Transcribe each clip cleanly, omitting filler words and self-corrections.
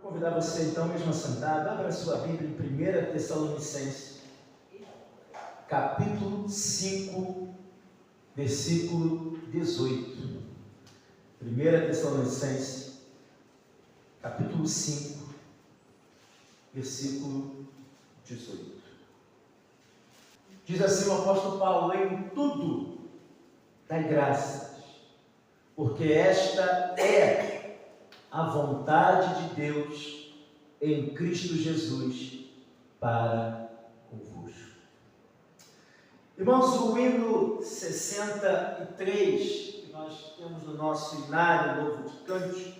Convidar você então, mesmo sentado, abra a sua Bíblia em 1 Tessalonicenses, capítulo 5, versículo 18. 1 Tessalonicenses, capítulo 5, versículo 18. Diz assim o apóstolo Paulo: em tudo dai graças, porque esta é a vontade de Deus em Cristo Jesus para convosco. Irmãos, o hino 63, que nós temos no nosso Inário Novo de Cânticos,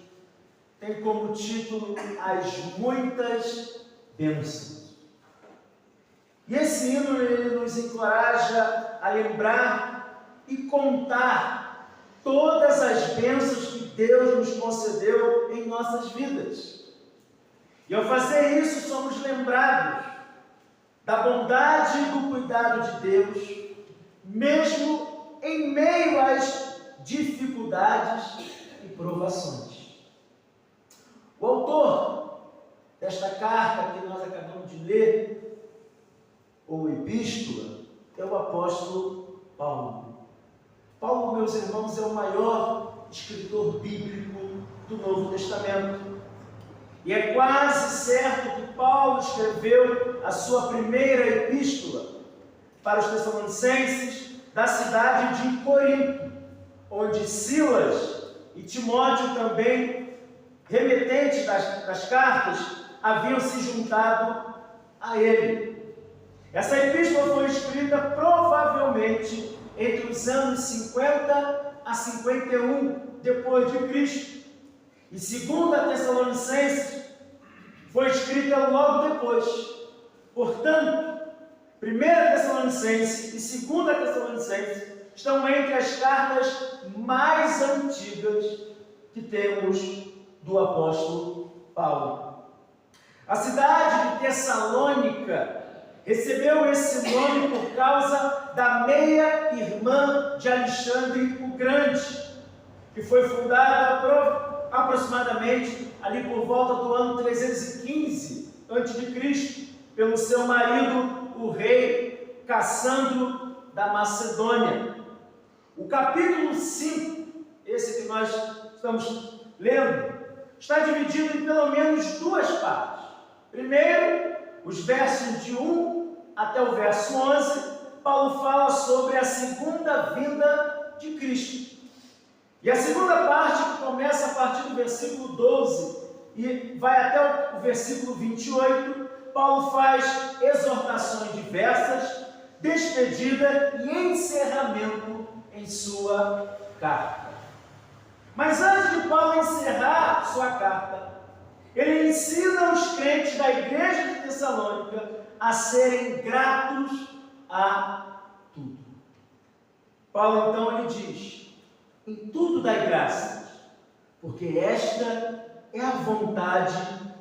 tem como título As Muitas Bênçãos. E esse hino ele nos encoraja a lembrar e contar todas as bênçãos que Deus nos concedeu em nossas vidas. E ao fazer isso, somos lembrados da bondade e do cuidado de Deus, mesmo em meio às dificuldades e provações. O autor desta carta que nós acabamos de ler, ou epístola, é o apóstolo Paulo. Paulo, meus irmãos, é o maior escritor bíblico do Novo Testamento. E é quase certo que Paulo escreveu a sua primeira epístola para os Tessalonicenses da cidade de Corinto, onde Silas e Timóteo, também remetentes das cartas, haviam se juntado a ele. Essa epístola foi escrita provavelmente entre os anos 50 a 51 depois de Cristo. E 2 Tessalonicenses foi escrita logo depois. Portanto, 1 Tessalonicenses e 2 Tessalonicenses estão entre as cartas mais antigas que temos do apóstolo Paulo. A cidade de Tessalônica recebeu esse nome por causa da meia-irmã de Alexandre o Grande, que foi fundada aproximadamente ali por volta do ano 315 a.C., pelo seu marido, o rei Cassandro da Macedônia. O capítulo 5, esse que nós estamos lendo, está dividido em pelo menos duas partes. Primeiro, os versos de 1 até o verso 11, Paulo fala sobre a segunda vinda de Cristo. E a segunda parte, que começa a partir do versículo 12 e vai até o versículo 28, Paulo faz exortações diversas, despedida e encerramento em sua carta. Mas antes de Paulo encerrar sua carta, ele ensina os crentes da igreja de Tessalônica a serem gratos a tudo. Paulo então ele diz: em tudo dai graças, porque esta é a vontade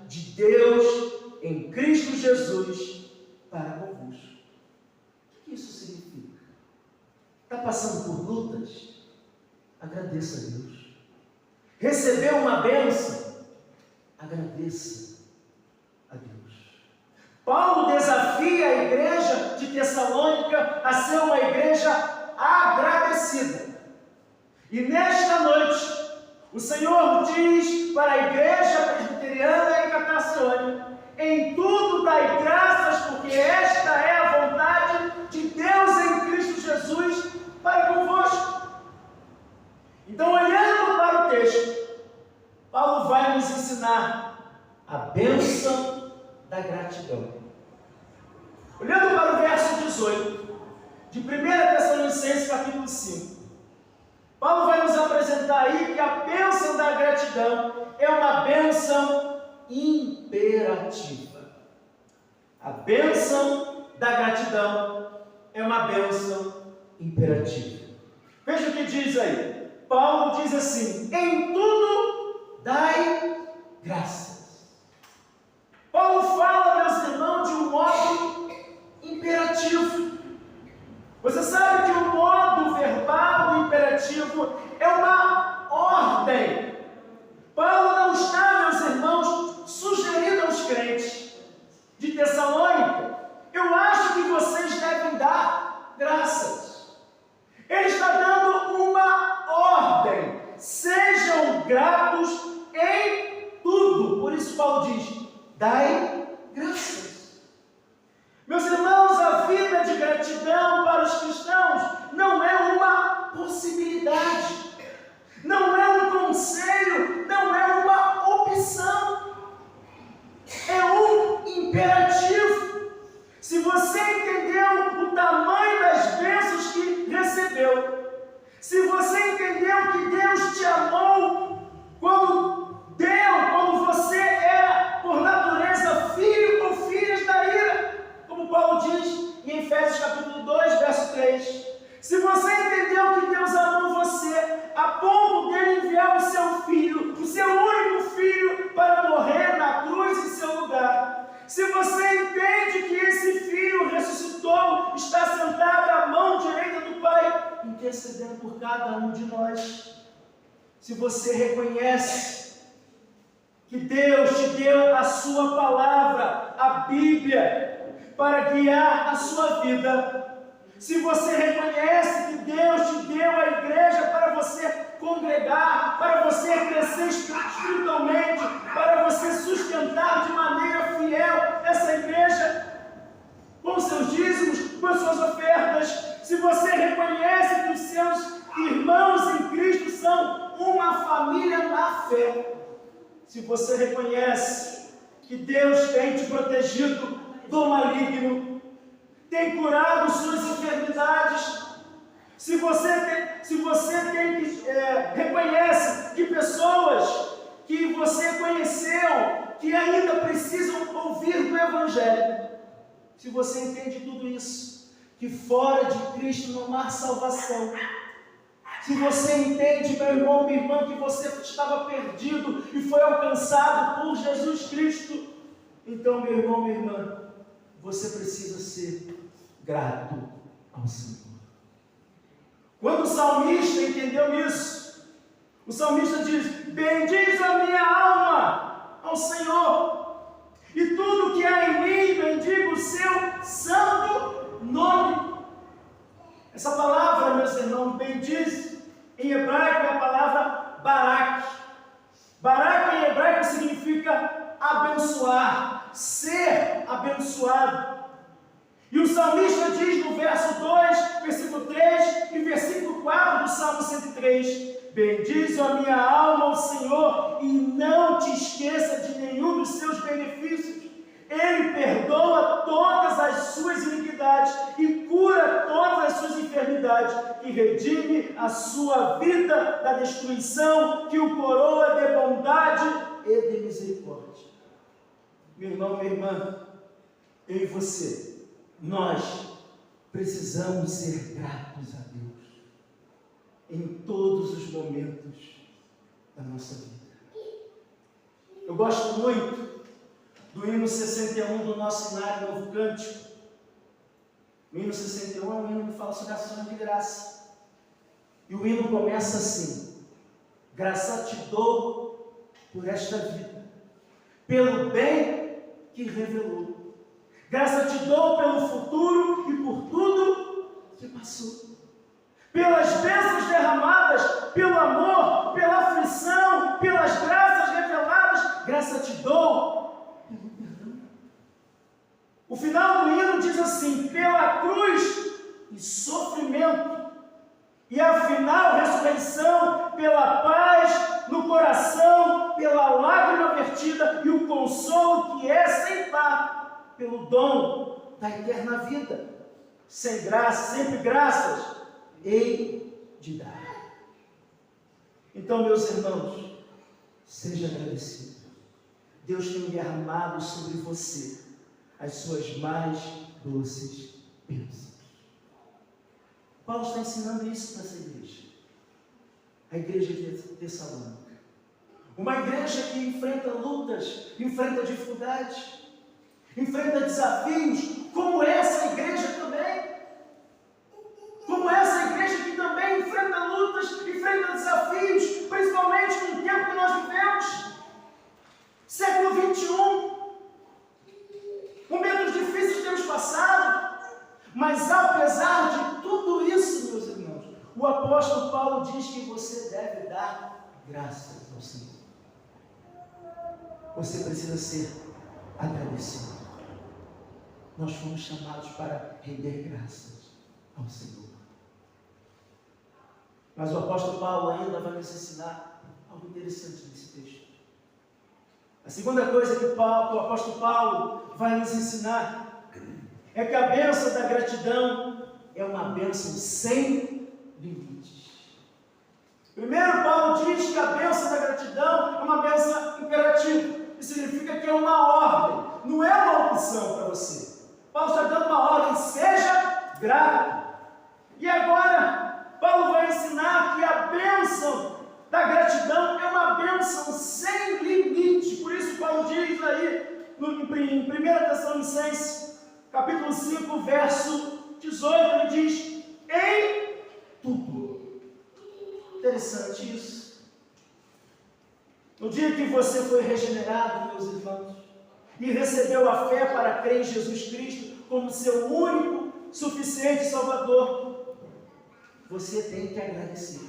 de Deus em Cristo Jesus para convosco. O que isso significa? Está passando por lutas? Agradeça a Deus. Recebeu uma bênção? Agradeça a Deus. Paulo desafia a igreja de Tessalônica a ser uma igreja agradecida. E nesta noite, o Senhor diz para a igreja presbiteriana em Catarcione: em tudo dai graças, porque esta é a vontade de Deus em Cristo Jesus para convosco. Então, olhando para o texto, Paulo vai nos ensinar a bênção da gratidão. Olhando para o verso 18 de 1 Tessalonicenses capítulo 5, Paulo vai nos apresentar aí que a bênção da gratidão é uma bênção imperativa. A bênção da gratidão é uma bênção imperativa. Veja o que diz aí. Paulo diz assim: em tudo dai graças. Paulo fala, meus irmãos, de um modo imperativo. Você sabe que o modo verbal do imperativo é uma ordem. Paulo não está, meus irmãos, sugerindo dai graças. Meus irmãos, a vida de gratidão para os cristãos não é uma possibilidade, não é um conselho, não é uma opção, é um imperativo. Se você entendeu o tamanho das bênçãos que recebeu, se você entendeu que Deus te amou quando você era, por natureza, filho ou filhas da ira, como Paulo diz em Efésios capítulo 2, verso 3. Se você entendeu que Deus amou você a ponto de enviar o seu filho, o seu único filho, para morrer na cruz em seu lugar, se você entende que esse filho ressuscitou, está sentado à mão direita do Pai, intercedendo por cada um de nós, se você reconhece que Deus te deu a sua palavra, a Bíblia, para guiar a sua vida, se você reconhece que Deus te deu a igreja para você congregar, para você crescer espiritualmente, para você sustentar de maneira fiel essa igreja, com seus dízimos, com suas ofertas, se você reconhece que os seus irmãos em Cristo são uma família na fé, se você reconhece que Deus tem te protegido do maligno, tem curado suas enfermidades, se você reconhece que pessoas que você conheceu, que ainda precisam ouvir do Evangelho, se você entende tudo isso, que fora de Cristo não há salvação, se você entende, meu irmão, minha irmã, que você estava perdido e foi alcançado por Jesus Cristo, então, meu irmão, minha irmã, você precisa ser grato ao Senhor. Quando o salmista entendeu isso, o salmista diz: bendiz a minha alma ao Senhor, e tudo que há em mim, bendiga o seu santo nome. Essa palavra, meus irmãos, bendiz, em hebraico é a palavra barak. Barak em hebraico significa abençoar, ser abençoado. E o salmista diz no verso 2, versículo 3 e versículo 4 do Salmo 103: bendize a minha alma ao Senhor e não te esqueça de nenhum dos seus benefícios. Ele perdoa todas as suas iniquidades e cura todas as suas enfermidades, que redime a sua vida da destruição, que o coroa de bondade e de misericórdia. Meu irmão, minha irmã, eu e você, nós precisamos ser gratos a Deus em todos os momentos da nossa vida. Eu gosto muito do hino 61 do nosso Inário Novo Cântico. O hino 61 é um hino que fala sobre ações de graça. E o hino começa assim: graça te dou por esta vida, pelo bem que revelou. Graça te dou pelo futuro e por tudo que passou. Pelas bênçãos derramadas, pelo amor, pela aflição, pelas graças reveladas, graça te dou pelo perdão. O final do hino diz assim: pela cruz e sofrimento, e a final ressurreição, pela paz no coração, pela lágrima vertida e o consolo que é sem par, pelo dom da eterna vida. Sem graça, sempre graças hei de dar. Então, meus irmãos, seja agradecido. Deus tem derramado sobre você as suas mais doces bênçãos. Paulo está ensinando isso nessa igreja. A igreja de Tessalônica. Uma igreja que enfrenta lutas, enfrenta dificuldades, enfrenta desafios, como essa igreja também. Como essa igreja que também enfrenta lutas, enfrenta desafios, principalmente no tempo que nós vivemos. Século 21. Momentos difíceis temos passado, mas apesar de tudo isso, meus irmãos, o apóstolo Paulo diz que você deve dar graças ao Senhor. Você precisa ser agradecimento. Nós fomos chamados para render graças ao Senhor. Mas o apóstolo Paulo ainda vai nos ensinar algo interessante nesse texto. A segunda coisa que o apóstolo Paulo vai nos ensinar é que a bênção da gratidão é uma bênção sem limites. Primeiro, Paulo diz que a bênção da gratidão é uma bênção imperativa. Isso significa que é uma ordem, não é uma opção para você. Paulo está dando uma ordem: seja grato. E agora, Paulo vai ensinar que a bênção da gratidão é uma bênção sem limite. Por isso, Paulo diz aí, em 1 Tessalonicenses, capítulo 5, verso 18, ele diz: em tudo. Interessante isso. No dia que você foi regenerado, meus irmãos, e recebeu a fé para crer em Jesus Cristo como seu único, suficiente Salvador, você tem que agradecer.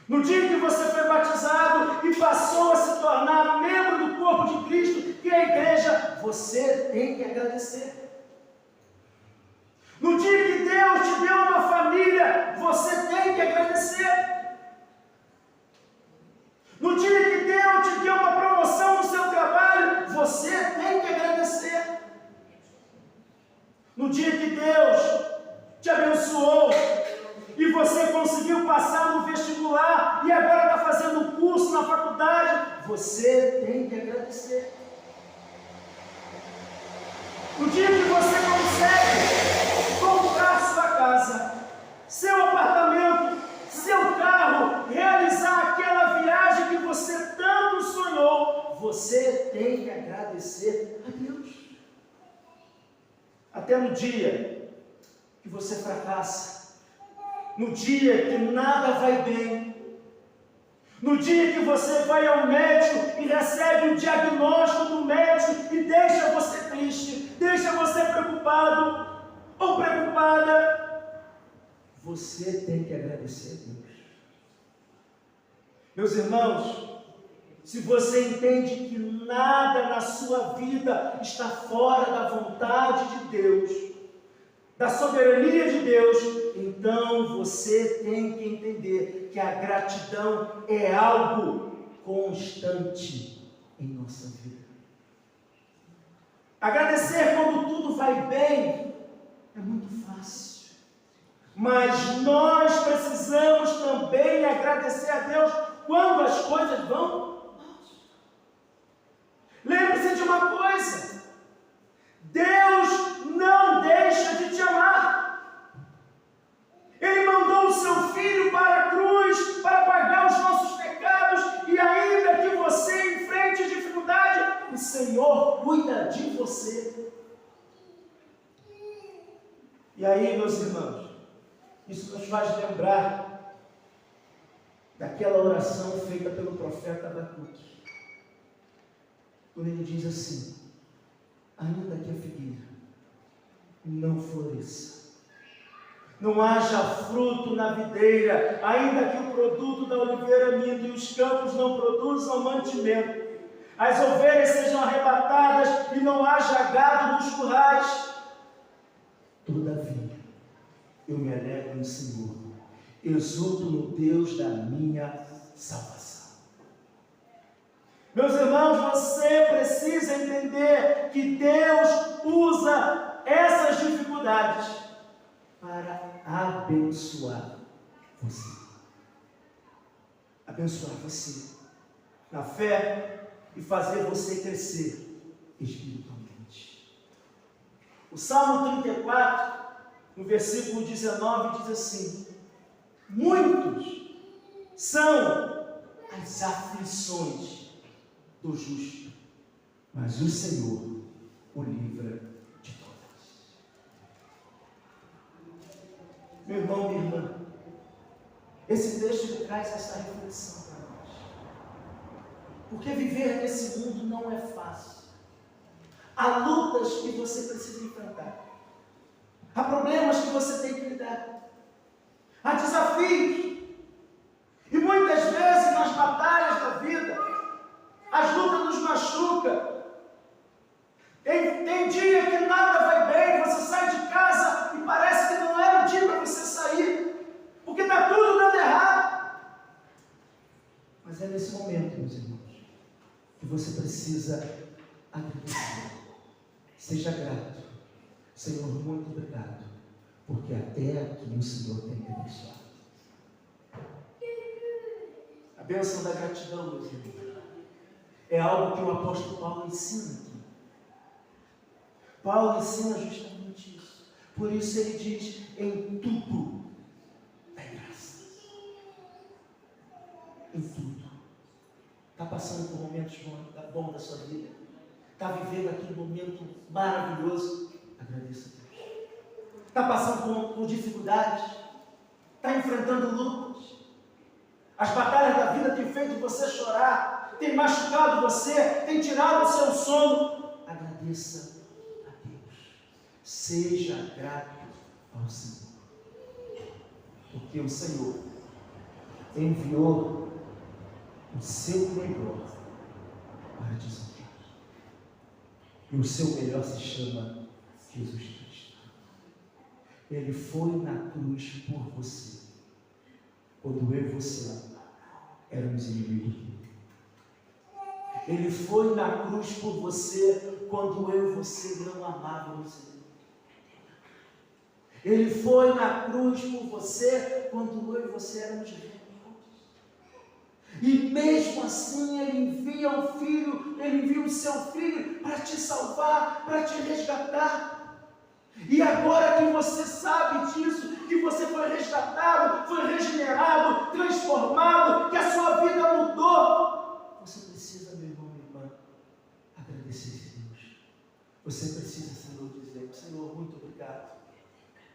No dia que você foi batizado e passou a se tornar membro do corpo de Cristo, que é a igreja, você tem que agradecer. No dia que Deus te deu uma família, você tem que agradecer. No dia que Deus te deu uma promoção no seu trabalho, você tem que agradecer. No dia que Deus te abençoou e você conseguiu passar no vestibular e agora está fazendo um curso na faculdade, você tem que agradecer. No dia que você consegue comprar sua casa, seu apartamento, seu carro, realizar aquela viagem que você tanto sonhou, você tem que agradecer a Deus. Até no dia que você fracassa, no dia que nada vai bem, no dia que você vai ao médico e recebe o diagnóstico do médico e deixa você triste, deixa você preocupado ou preocupada, você tem que agradecer a Deus. Meus irmãos, se você entende que nada na sua vida está fora da vontade de Deus, da soberania de Deus, então você tem que entender que a gratidão é algo constante em nossa vida. Agradecer quando tudo vai bem é muito fácil, mas nós precisamos também agradecer a Deus quando as coisas vão mal. Lembre-se de uma coisa: Deus não deixa de te amar. Ele mandou o seu Filho para a cruz para pagar os nossos pecados, e ainda que você enfrente dificuldade, o Senhor cuida de você. E aí, meus irmãos, isso nos faz lembrar daquela oração feita pelo profeta Abacuque, quando ele diz assim: ainda que a figueira não floresça, não haja fruto na videira, ainda que o produto da oliveira minta e os campos não produzam mantimento, as ovelhas sejam arrebatadas e não haja gado nos currais, todavia eu me alegro no Senhor, exulto no Deus da minha salvação. Meus irmãos, você precisa entender que Deus usa essas dificuldades para abençoar você. Abençoar você na fé e fazer você crescer espiritualmente. O Salmo 34, no versículo 19, diz assim: muitos são as aflições do justo, mas o Senhor o livra de todas. Meu irmão, minha irmã, esse texto traz essa reflexão para nós, porque viver nesse mundo não é fácil. Há lutas que você precisa enfrentar, há problemas que você tem que lidar, há desafios, e muitas vezes nas batalhas da vida, as lutas nos machucam, Mas é nesse momento, meus irmãos, que você precisa agradecer. Seja grato. Senhor, muito obrigado, porque até aqui o Senhor tem me abençoado. A bênção da gratidão, meus irmãos, é algo que o apóstolo Paulo ensina aqui. Paulo ensina justamente isso. Por isso ele diz: em tudo dai graças. Em tudo. Está passando por momentos bons da sua vida? Está vivendo aquele momento maravilhoso? Agradeça a Deus. Está passando por dificuldades? Está enfrentando lutas? As batalhas da vida têm feito você chorar, têm machucado você, têm tirado o seu sono. Agradeça a Deus. Seja grato ao Senhor. Porque o Senhor enviou o seu melhor para te salvar. E o seu melhor se chama Jesus Cristo. Ele foi na cruz por você, quando eu e você éramos inimigos dele. Ele foi na cruz por você, quando eu e você não amávamos ele. Ele foi na cruz por você, quando eu e você éramos rebeldes. E mesmo assim Ele envia o Filho, Ele envia o seu Filho para te salvar, para te resgatar. E agora que você sabe disso, que você foi resgatado, foi regenerado, transformado, que a sua vida mudou, você precisa, meu irmão, minha irmã, agradecer a Deus. Você precisa, Senhor, dizer: Senhor, muito obrigado,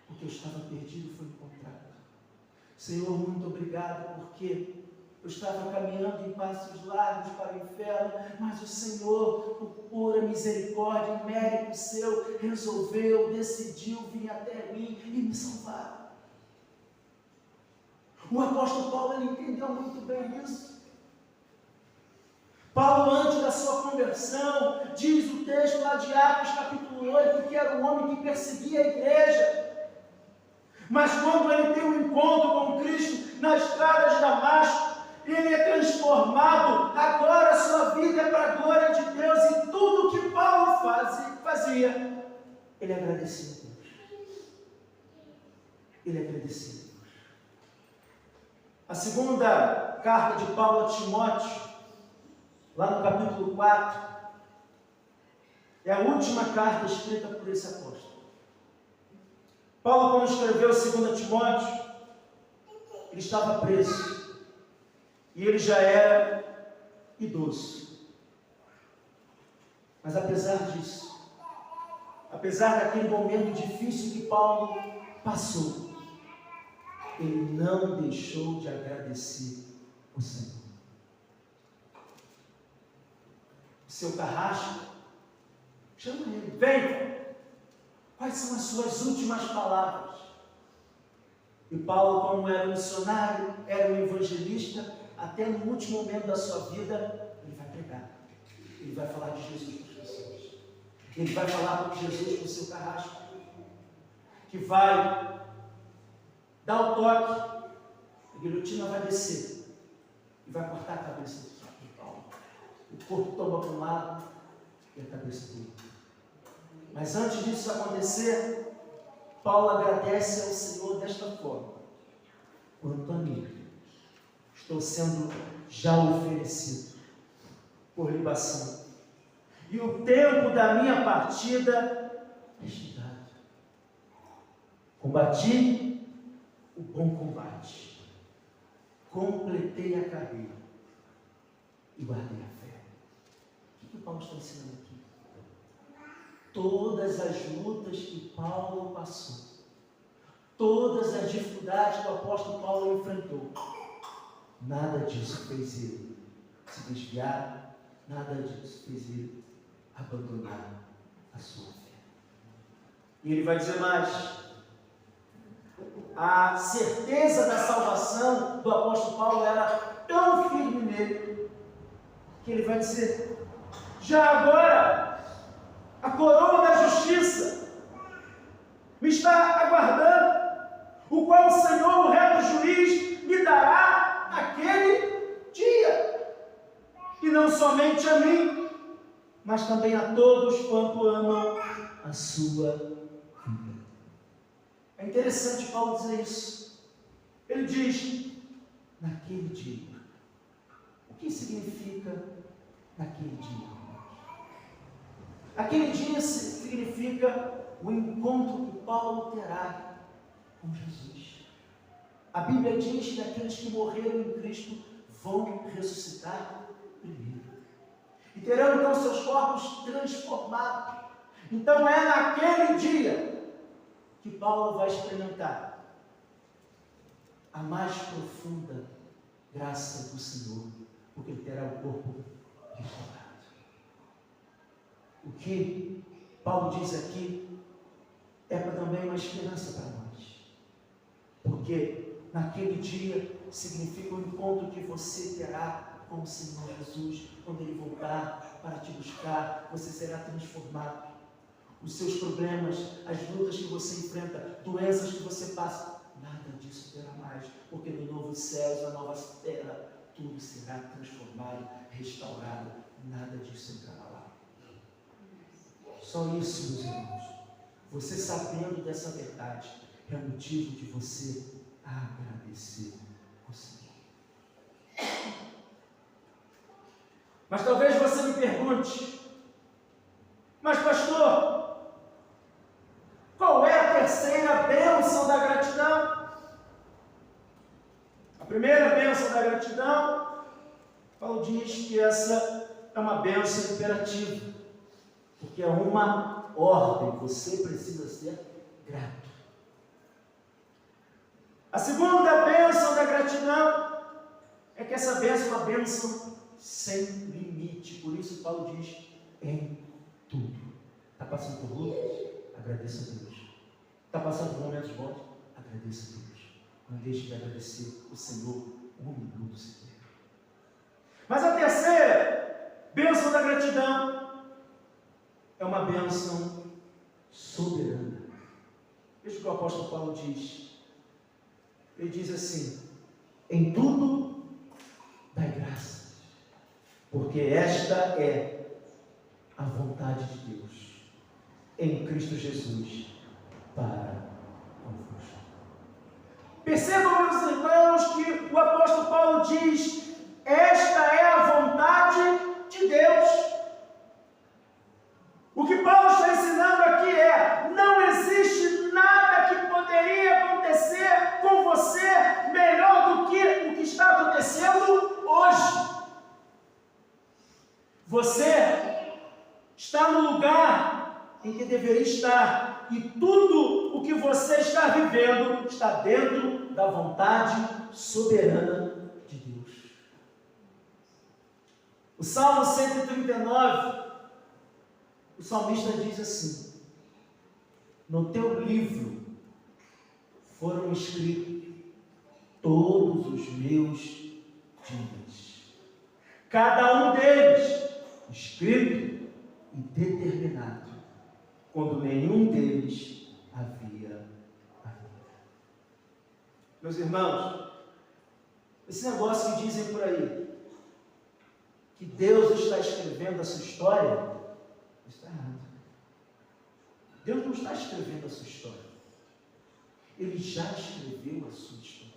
porque eu estava perdido e fui encontrado. Senhor, muito obrigado, porque eu estava caminhando em passos largos para o inferno, mas o Senhor, por pura misericórdia e mérito seu, resolveu, decidiu vir até mim e me salvar. O apóstolo Paulo, ele entendeu muito bem isso. Paulo, antes da sua conversão, diz o texto lá de Atos capítulo 8, que era um homem que perseguia a igreja. Mas quando ele tem um encontro com Cristo na estrada de Damasco, ele é transformado. Agora a sua vida é para a glória de Deus. E tudo que Paulo fazia, ele agradecia a Deus. Ele agradecia a Deus. A segunda carta de Paulo a Timóteo, lá no capítulo 4, é a última carta escrita por esse apóstolo. Paulo, quando escreveu 2 Timóteo, ele estava preso. E ele já era idoso. Mas apesar disso, apesar daquele momento difícil que Paulo passou, ele não deixou de agradecer o Senhor. O seu carrasco, chama ele: vem, quais são as suas últimas palavras? E Paulo, como era um missionário, era um evangelista, até no último momento da sua vida, ele vai pregar. Ele vai falar de Jesus para as pessoas. Ele vai falar de Jesus com o seu carrasco, que vai dar o toque, a guilhotina vai descer e vai cortar a cabeça de Paulo. O corpo toma para um lado e a cabeça do outro. Mas antes disso acontecer, Paulo agradece ao Senhor desta forma: quanto a mim, estou sendo já oferecido por libação, e o tempo da minha partida é chegado. Combati o bom combate, completei a carreira e guardei a fé. O que Paulo está ensinando aqui? Todas as lutas que Paulo passou, todas as dificuldades que o apóstolo Paulo enfrentou, nada disso fez ele se desviar, nada disso fez ele abandonar a sua fé. E ele vai dizer mais: a certeza da salvação do apóstolo Paulo era tão firme nele, que ele vai dizer: já agora, a coroa da justiça me está aguardando, o qual o Senhor, o reto juiz, me dará naquele dia. não somente a mim, mas também a todos quanto amam a sua vida. É interessante Paulo dizer isso. Ele diz, naquele dia. O que significa naquele dia? Aquele dia significa o encontro que Paulo terá com Jesus. A Bíblia diz que aqueles que morreram em Cristo vão ressuscitar primeiro. E terão então seus corpos transformados. Então é naquele dia que Paulo vai experimentar a mais profunda graça do Senhor, porque ele terá o corpo restaurado. O que Paulo diz aqui é também uma esperança para nós, porque naquele dia significa o encontro que você terá com o Senhor Jesus. Quando Ele voltar para te buscar, você será transformado. Os seus problemas, as lutas que você enfrenta, doenças que você passa, nada disso terá mais, porque no novo céu, na nova terra, tudo será transformado, restaurado, nada disso entrará lá. Só isso, meus irmãos, você sabendo dessa verdade, é motivo de você agradecer ao Senhor. Mas talvez você me pergunte, mas pastor, qual é a terceira bênção da gratidão? A primeira bênção da gratidão, Paulo diz que essa é uma bênção imperativa, porque é uma ordem, você precisa ser grato. A segunda bênção da gratidão é que essa bênção é uma bênção sem limite. Por isso Paulo diz, em tudo. Está passando por lutas? Agradeça a Deus. Está passando por momentos bons? Agradeça a Deus. Não deixe de agradecer o Senhor um minuto sequer. Mas a terceira bênção da gratidão é uma bênção soberana. Veja o que o apóstolo Paulo diz. Ele diz assim, em tudo dai graças, porque esta é a vontade de Deus, em Cristo Jesus, para convosco. Percebam, meus irmãos, que o apóstolo Paulo diz, esta é a vontade de Deus. O que Paulo está ensinando aqui é, não existe nada que poderia acontecer com você melhor do que o que está acontecendo hoje. Você está no lugar em que deveria estar, e tudo o que você está vivendo está dentro da vontade soberana de Deus. O Salmo 139, o salmista diz assim, no teu livro foram escritos todos os meus dias, cada um deles escrito e determinado, quando nenhum deles havia havido. Meus irmãos, esse negócio que dizem por aí, que Deus está escrevendo a sua história, está errado. Deus não está escrevendo a sua história. Ele já escreveu a sua história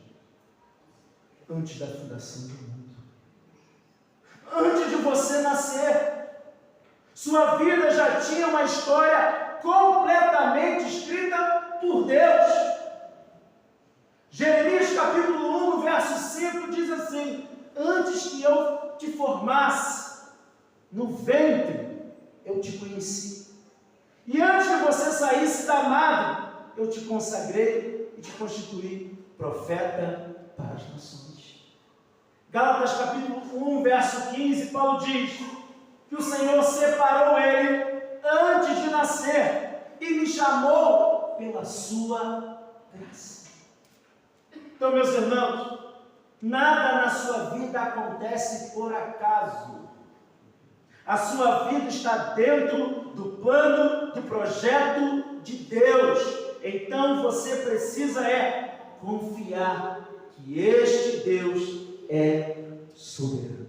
antes da fundação do mundo. Antes de você nascer, sua vida já tinha uma história completamente escrita por Deus. Jeremias capítulo 1, verso 5 diz assim, antes que eu te formasse no ventre, eu te conheci. E antes que você saísse da madre, eu te consagrei e te constituí profeta para as nações. Gálatas capítulo 1, verso 15, Paulo diz que o Senhor separou ele antes de nascer e me chamou pela sua graça. Então, meus irmãos, nada na sua vida acontece por acaso. A sua vida está dentro do plano, do projeto de Deus. Então você precisa confiar que este Deus é soberano.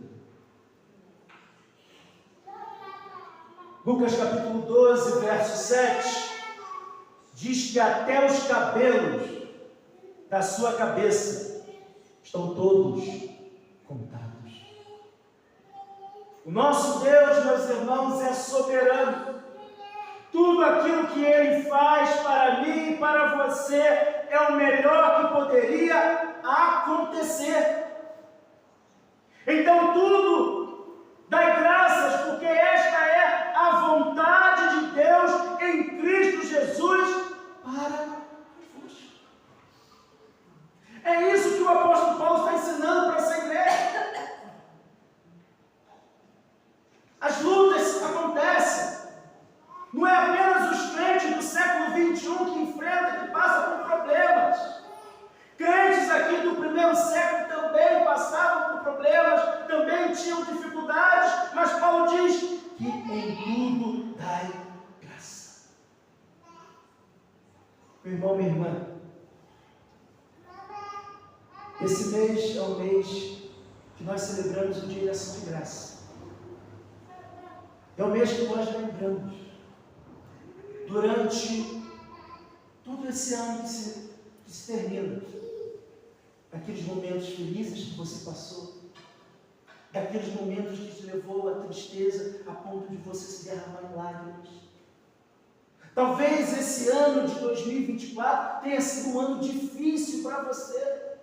Lucas capítulo 12, verso 7, diz que até os cabelos da sua cabeça estão todos contados. O nosso Deus, meus irmãos, é soberano. Tudo aquilo que Ele faz para mim e para você é o melhor que poderia acontecer. Então tudo dai graças, porque esta é a vontade de Deus em Cristo Jesus para vós. É isso que o apóstolo Paulo está ensinando para essa igreja. As lutas acontecem. Não é apenas os crentes do século 21 que enfrentam, que passam por problemas. Crentes aqui do primeiro século também passavam por problemas, também tinham dificuldades, mas Paulo diz que em tudo dai graça. Meu irmão, minha irmã, esse mês é o mês que nós celebramos o Dia de Ação de Graça. É o mês que nós lembramos, durante todo esse ano que se termina, daqueles momentos felizes que você passou, daqueles momentos que te levou à tristeza, a ponto de você se derramar em lágrimas. Talvez esse ano de 2024 tenha sido um ano difícil para você.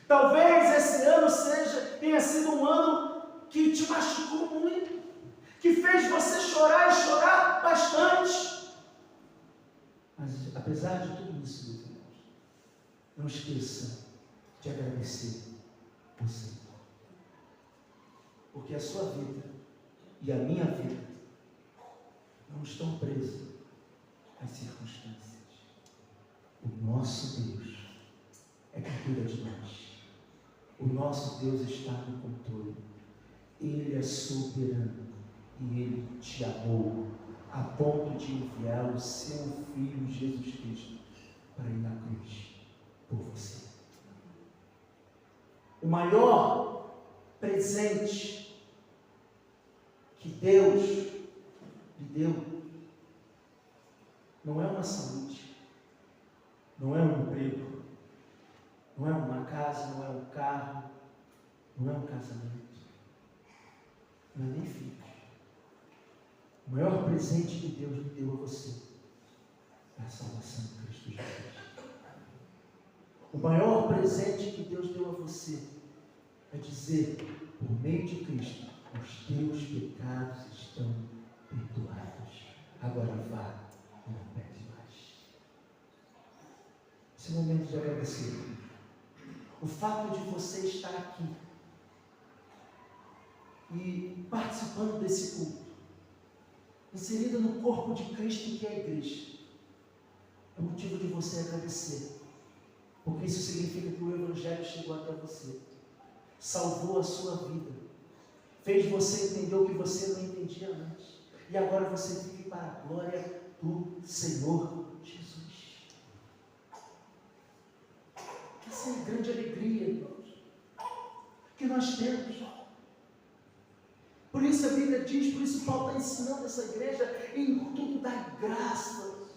Talvez esse ano tenha sido um ano que te machucou muito, que fez você chorar e chorar bastante. Mas apesar de tudo isso, meus irmãos, não esqueça de agradecer o Senhor. Porque a sua vida e a minha vida não estão presas às circunstâncias. O nosso Deus é que cuida de nós. O nosso Deus está no controle. Ele é soberano e Ele te amou a ponto de enviar o seu Filho Jesus Cristo para ir na cruz por você. O maior presente que Deus lhe deu não é uma saúde, não é um emprego, não é uma casa, não é um carro, não é um casamento, não é nem filho. O maior presente que Deus lhe deu a você é a salvação de Cristo Jesus. O maior presente que Deus deu a você é dizer, por meio de Cristo, os teus pecados estão perdoados. Agora vá e não peque mais. Esse momento de agradecer. O fato de você estar aqui e participando desse culto, inserida no corpo de Cristo que é a igreja, é motivo de você agradecer, porque isso significa que o Evangelho chegou até você, salvou a sua vida, fez você entender o que você não entendia antes, e agora você vive para a glória do Senhor Jesus. Essa é a grande alegria, irmãos, que nós temos. Por isso a Bíblia diz, por isso Paulo está ensinando essa igreja, em tudo dá graças.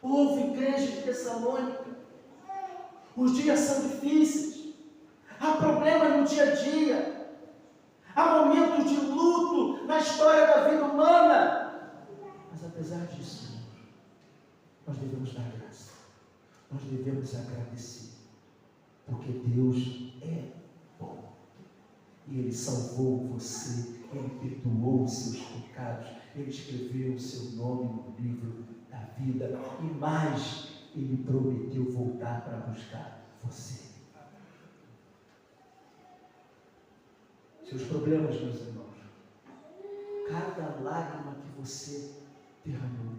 Houve igreja de Tessalônica, os dias são difíceis, há problemas no dia a dia, há momentos de luto na história da vida humana, mas apesar disso, nós devemos dar graça, nós devemos agradecer, porque Deus é bom. E Ele salvou você, Ele perdoou os seus pecados, Ele escreveu o seu nome no livro da vida, e mais, Ele prometeu voltar para buscar você. Seus problemas, meus irmãos, cada lágrima que você derramou,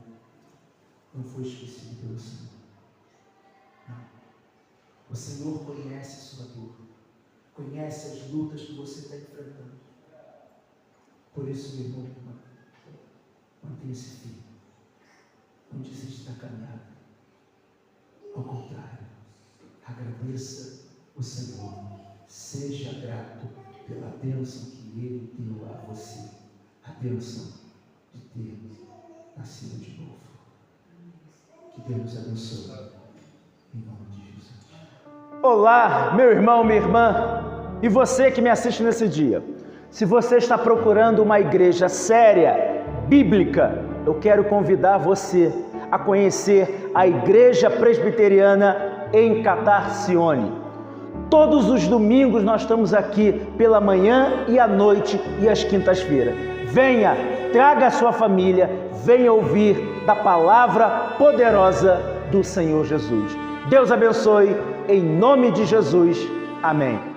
não foi esquecido pelo Senhor. Não. O Senhor conhece sua dor, conhece as lutas que você está enfrentando. Por isso, meu irmão, mantenha-se firme. Não desista da caminhada. Ao contrário, agradeça o Senhor. Seja grato pela bênção que Ele deu a você. a bênção de ter nascido de novo. Que Deus nos abençoe. Em nome de Jesus. Olá, meu irmão, minha irmã, e você que me assiste nesse dia. Se você está procurando uma igreja séria, bíblica, eu quero convidar você a conhecer a Igreja Presbiteriana em Catarcione. Todos os domingos nós estamos aqui pela manhã e à noite e às quintas-feiras. Venha, traga a sua família, venha ouvir da palavra poderosa do Senhor Jesus. Deus abençoe, em nome de Jesus. Amém.